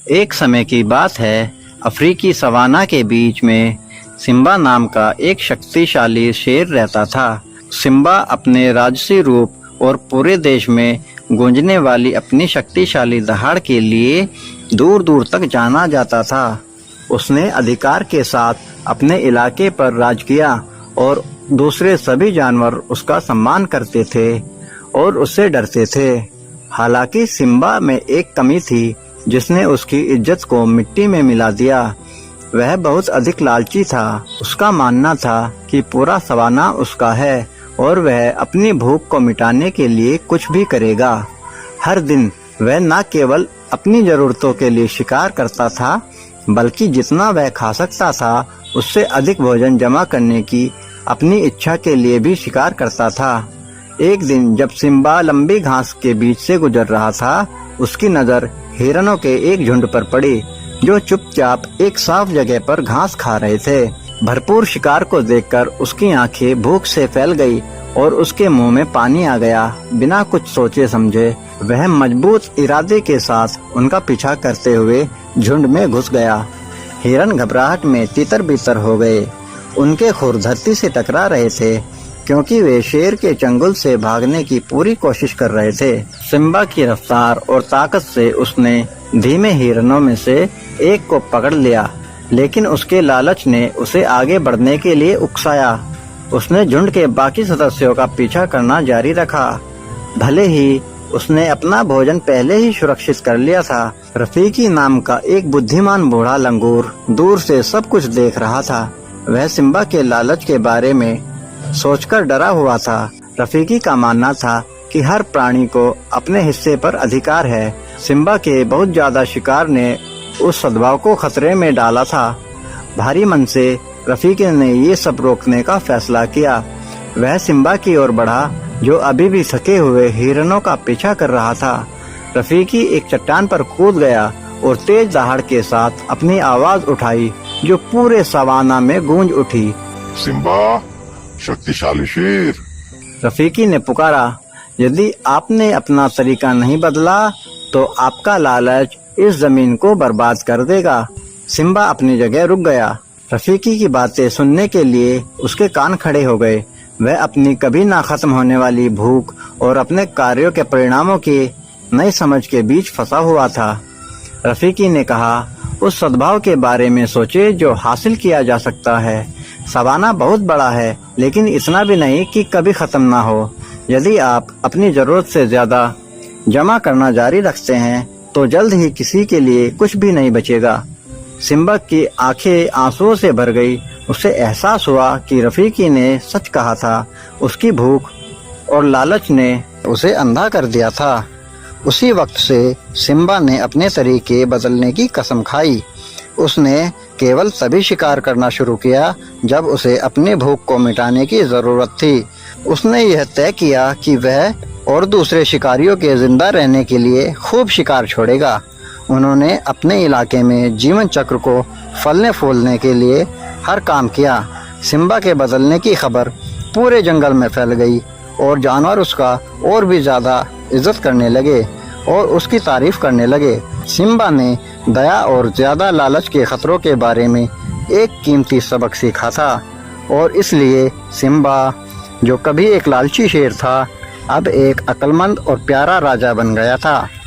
एक समय की बात है, अफ्रीकी सवाना के बीच में सिम्बा नाम का एक शक्तिशाली शेर रहता था। सिम्बा अपने राजसी रूप और पूरे देश में गूंजने वाली अपनी शक्तिशाली दहाड़ के लिए दूर दूर तक जाना जाता था। उसने अधिकार के साथ अपने इलाके पर राज किया और दूसरे सभी जानवर उसका सम्मान करते थे और उससे डरते थे। हालांकि सिम्बा में एक कमी थी जिसने उसकी इज्जत को मिट्टी में मिला दिया। वह बहुत अधिक लालची था। उसका मानना था कि पूरा सवाना उसका है और वह अपनी भूख को मिटाने के लिए कुछ भी करेगा। हर दिन वह न केवल अपनी जरूरतों के लिए शिकार करता था, बल्कि जितना वह खा सकता था उससे अधिक भोजन जमा करने की अपनी इच्छा के लिए भी शिकार करता था। एक दिन जब सिम्बा लंबी घास के बीच से गुजर रहा था, उसकी नजर हिरणों के एक झुंड पर पड़ी जो चुपचाप एक साफ जगह पर घास खा रहे थे। भरपूर शिकार को देखकर उसकी आंखें भूख से फैल गई और उसके मुंह में पानी आ गया। बिना कुछ सोचे समझे वह मजबूत इरादे के साथ उनका पीछा करते हुए झुंड में घुस गया। हिरन घबराहट में तितर बितर हो गए। उनके खुर धरती से टकरा रहे थे क्योंकि वे शेर के चंगुल से भागने की पूरी कोशिश कर रहे थे। सिम्बा की रफ्तार और ताकत से उसने धीमे हिरणों में से एक को पकड़ लिया, लेकिन उसके लालच ने उसे आगे बढ़ने के लिए उकसाया। उसने झुंड के बाकी सदस्यों का पीछा करना जारी रखा। भले ही उसने अपना भोजन पहले ही सुरक्षित कर लिया था, रफीकी नाम का एक बुद्धिमान बूढ़ा लंगूर दूर से सब कुछ देख रहा था। वह सिम्बा के लालच के बारे में सोचकर डरा हुआ था। रफीकी का मानना था कि हर प्राणी को अपने हिस्से पर अधिकार है। सिम्बा के बहुत ज्यादा शिकार ने उस सद्भाव को खतरे में डाला था। भारी मन से रफीकी ने ये सब रोकने का फैसला किया। वह सिम्बा की ओर बढ़ा जो अभी भी थके हुए हिरणों का पीछा कर रहा था। रफीकी एक चट्टान पर कूद गया और तेज दहाड़ के साथ अपनी आवाज उठाई जो पूरे सवाना में गूंज उठी। सिम्बा, शक्तिशाली शेर। रफीकी ने पुकारा, यदि आपने अपना तरीका नहीं बदला तो आपका लालच इस जमीन को बर्बाद कर देगा। सिम्बा अपनी जगह रुक गया। रफीकी की बातें सुनने के लिए उसके कान खड़े हो गए। वह अपनी कभी ना खत्म होने वाली भूख और अपने कार्यों के परिणामों की नई समझ के बीच फंसा हुआ था। रफीकी ने कहा, उस सद्भाव के बारे में सोचे जो हासिल किया जा सकता है। सवाना बहुत बड़ा है, लेकिन इतना भी नहीं कि कभी खत्म ना हो। यदि आप अपनी जरूरत से ज्यादा जमा करना जारी रखते हैं तो जल्द ही किसी के लिए कुछ भी नहीं बचेगा। सिम्बा की आंखें आंसुओं से भर गई। उसे एहसास हुआ कि रफीकी ने सच कहा था। उसकी भूख और लालच ने उसे अंधा कर दिया था। उसी वक्त से सिम्बा ने अपने तरीके बदलने की कसम खाई। उसने केवल तभी शिकार करना शुरू किया जब उसे अपनी भूख को मिटाने की जरूरत थी। उसने यह तय किया कि वह और दूसरे शिकारियों के जिंदा रहने के लिए खूब शिकार छोड़ेगा। उन्होंने अपने इलाके में जीवन चक्र को फलने फूलने के लिए हर काम किया। सिम्बा के बदलने की खबर पूरे जंगल में फैल गई और जानवर उसका और भी ज्यादा इज्जत करने लगे और उसकी तारीफ करने लगे। सिम्बा ने दया और ज्यादा लालच के खतरों के बारे में एक कीमती सबक सीखा था और इसलिए सिम्बा, जो कभी एक लालची शेर था, अब एक अक्लमंद और प्यारा राजा बन गया था।